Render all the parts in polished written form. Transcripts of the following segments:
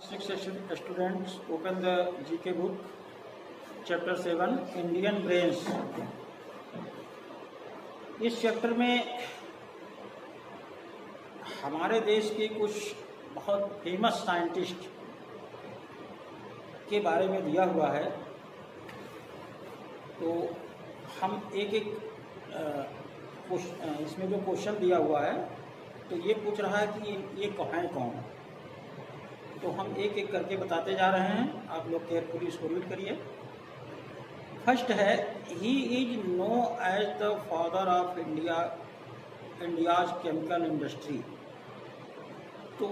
Six students open the GK book, chapter 7, Indian brains. इस chapter में हमारे देश के कुछ बहुत फेमस साइंटिस्ट के बारे में दिया हुआ है। तो हम एक एक इसमें जो क्वेश्चन दिया हुआ है तो ये पूछ रहा है कि ये हैं कौन। तो हम एक एक करके बताते जा रहे हैं, आप लोग केयरफुली इसको रीड करिए। फर्स्ट है, he is known as the father of India's chemical industry. तो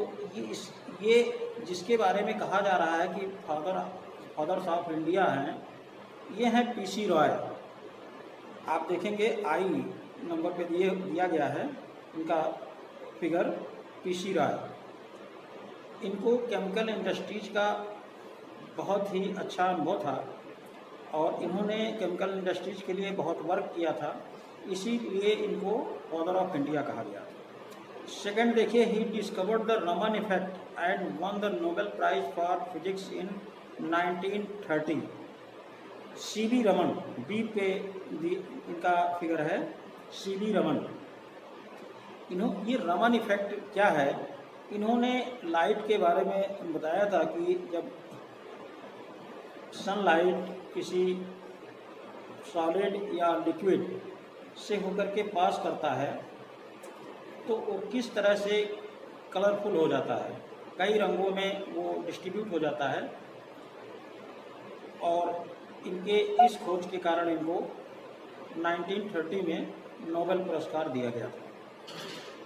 ये जिसके बारे में कहा जा रहा है कि फादर्स ऑफ इंडिया हैं, ये हैं पीसी रॉय। आप देखेंगे आई नंबर पे दिया गया है इनका फिगर, पीसी रॉय। इनको केमिकल इंडस्ट्रीज का बहुत ही अच्छा अनुभव था और इन्होंने केमिकल इंडस्ट्रीज के लिए बहुत वर्क किया था, इसीलिए इनको फादर ऑफ इंडिया कहा गया। सेकंड देखिए, he discovered the Raman effect and won the Nobel prize for physics in 1930। CV Raman, B पे इनका फिगर है, सीवी रमन। ये रमन इफेक्ट क्या है? इन्होंने लाइट के बारे में बताया था कि जब सनलाइट किसी सॉलिड या लिक्विड से होकर के पास करता है तो वो किस तरह से कलरफुल हो जाता है, कई रंगों में वो डिस्ट्रीब्यूट हो जाता है। और इनके इस खोज के कारण इनको 1930 में नोबेल पुरस्कार दिया गया था।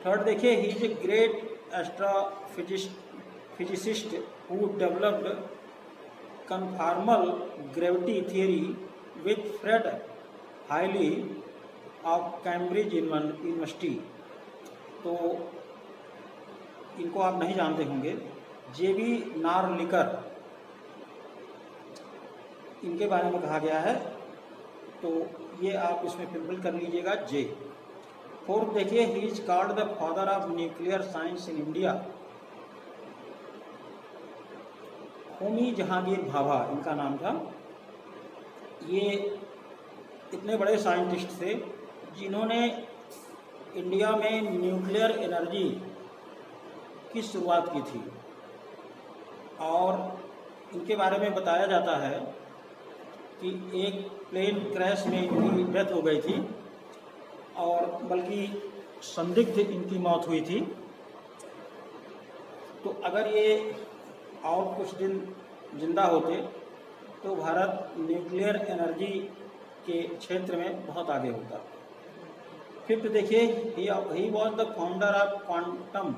थर्ड देखिए, he is a great astrophysicist who developed conformal gravity theory with Fred Hoyle of Cambridge University. तो इनको आप नहीं जानते होंगे, जेबी नार्लिकर, इनके बारे में कहा गया है, तो ये आप इसमें फिल कर लीजिएगा जे। फोर्थ देखिए, he is called the father of nuclear science in India. Homi Jahangir Bhabha इनका नाम था। ये इतने बड़े साइंटिस्ट थे जिन्होंने इंडिया में न्यूक्लियर एनर्जी की शुरुआत की थी। और इनके बारे में बताया जाता है कि एक प्लेन क्रैश में इनकी डेथ हो गई थी और बल्कि संदिग्ध इनकी मौत हुई थी। तो अगर ये और कुछ दिन जिंदा होते तो भारत न्यूक्लियर एनर्जी के क्षेत्र में बहुत आगे होता। फिफ्थ देखिए, he was the founder of quantum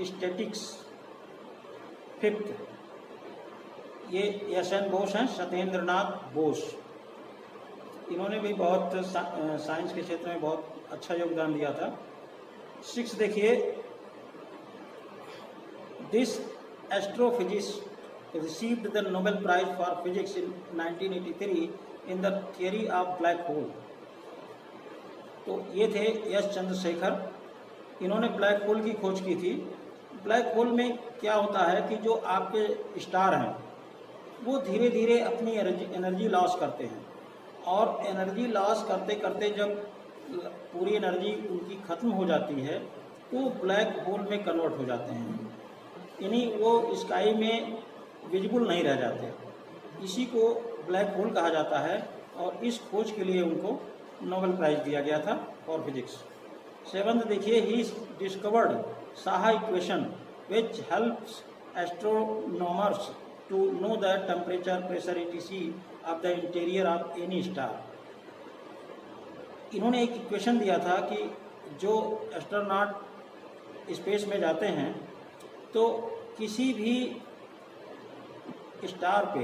statics. Fifth, ये एस.एन. बोस हैं, सत्येंद्र नाथ बोस। इन्होंने भी बहुत साइंस के क्षेत्र में बहुत अच्छा योगदान दिया था। सिक्स देखिए, this astrophysicist received the Nobel prize for physics in 1983 in the theory of black hole. तो ये थे एस चंद्रशेखर। इन्होंने ब्लैक होल की खोज की थी। ब्लैक होल में क्या होता है कि जो आपके स्टार हैं वो धीरे धीरे अपनी एनर्जी लॉस करते हैं और एनर्जी लॉस करते करते जब पूरी एनर्जी उनकी ख़त्म हो जाती है तो ब्लैक होल में कन्वर्ट हो जाते हैं, यानी वो स्काई में विजिबल नहीं रह जाते। इसी को ब्लैक होल कहा जाता है और इस खोज के लिए उनको नोबेल प्राइज़ दिया गया था फॉर फिजिक्स। सेवंथ देखिए, he discovered Saha equation which helps astronomers to know the temperature, pressure etc of the interior of any star. इन्होंने एक इक्वेशन दिया था कि जो एस्ट्रोनॉट स्पेस में जाते हैं तो किसी भी स्टार पे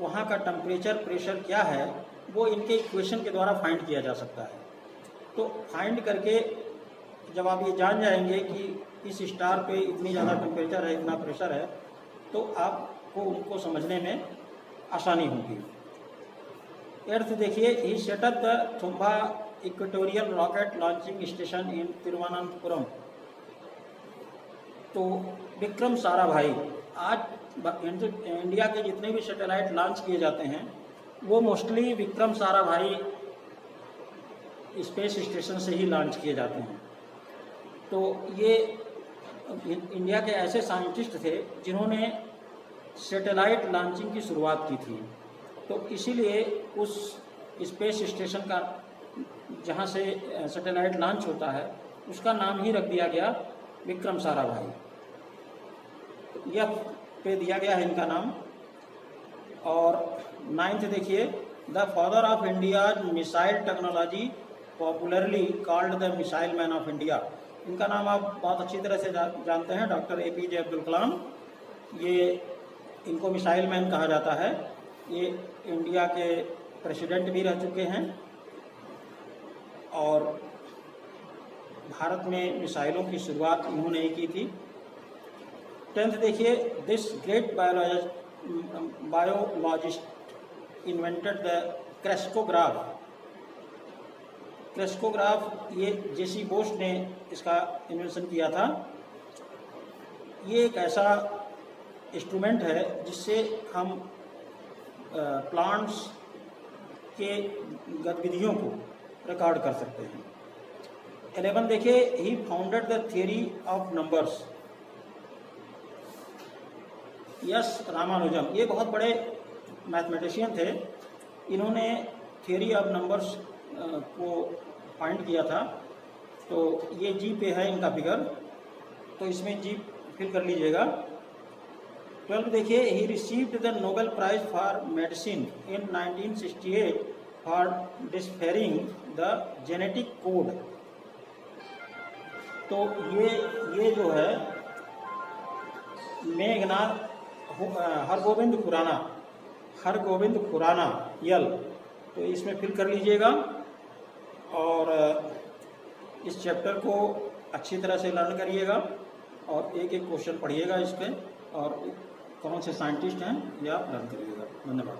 वहाँ का टेम्परेचर, प्रेशर क्या है वो इनके इक्वेशन के द्वारा फाइंड किया जा सकता है। तो फाइंड करके जब आप ये जान जाएंगे कि इस स्टार पे इतनी ज़्यादा टेम्परेचर है, इतना प्रेशर है, तो आपको उनको समझने में आसानी होगी। एर्थ देखिए, he set up the Thumba equatorial rocket launching station in Thiruvananthapuram. तो विक्रम साराभाई। आज इंडिया के जितने भी सैटेलाइट लॉन्च किए जाते हैं वो mostly Vikram Sarabhai space station से ही लॉन्च किए जाते हैं। तो ये इंडिया के ऐसे साइंटिस्ट थे जिन्होंने सैटेलाइट लॉन्चिंग की शुरुआत की थी। तो इसीलिए उस स्पेस स्टेशन का जहाँ से सैटेलाइट लॉन्च होता है उसका नाम ही रख दिया गया विक्रम साराभाई। यह पे दिया गया है इनका नाम। और 9th देखिए, the father of India's missile technology popularly called the missile man of India. इनका नाम आप बहुत अच्छी तरह से जानते हैं, डॉक्टर APJ अब्दुल कलाम। ये इनको मिसाइल मैन कहा जाता है। ये इंडिया के प्रेसिडेंट भी रह चुके हैं और भारत में मिसाइलों की शुरुआत इन्होंने ही की थी। 10th देखिए, this great biologist invented the crescograph. Crescograph ये JC बोस ने इसका इन्वेंशन किया था। ये एक ऐसा इंस्ट्रूमेंट है जिससे हम प्लांट्स के गतिविधियों को रिकॉर्ड कर सकते हैं। 11 देखिए, he founded the theory of numbers. Yes Ramanujan, ये बहुत बड़े मैथमेटिशियन थे। इन्होंने थियरी ऑफ नंबर्स को फाइंड किया था। तो ये G पे है इनका फिगर, तो इसमें G फिल कर लीजिएगा। 12 देखिए, he received the Nobel prize for medicine in 1968 for discovering the genetic code. तो ये जो है मेघनाथ हरगोविंद खुराना यल, तो इसमें फिल कर लीजिएगा। और इस चैप्टर को अच्छी तरह से लर्न करिएगा और एक एक क्वेश्चन पढ़िएगा इस पर, और कौन से साइंटिस्ट हैं ये आप लर्न करिएगा। धन्यवाद।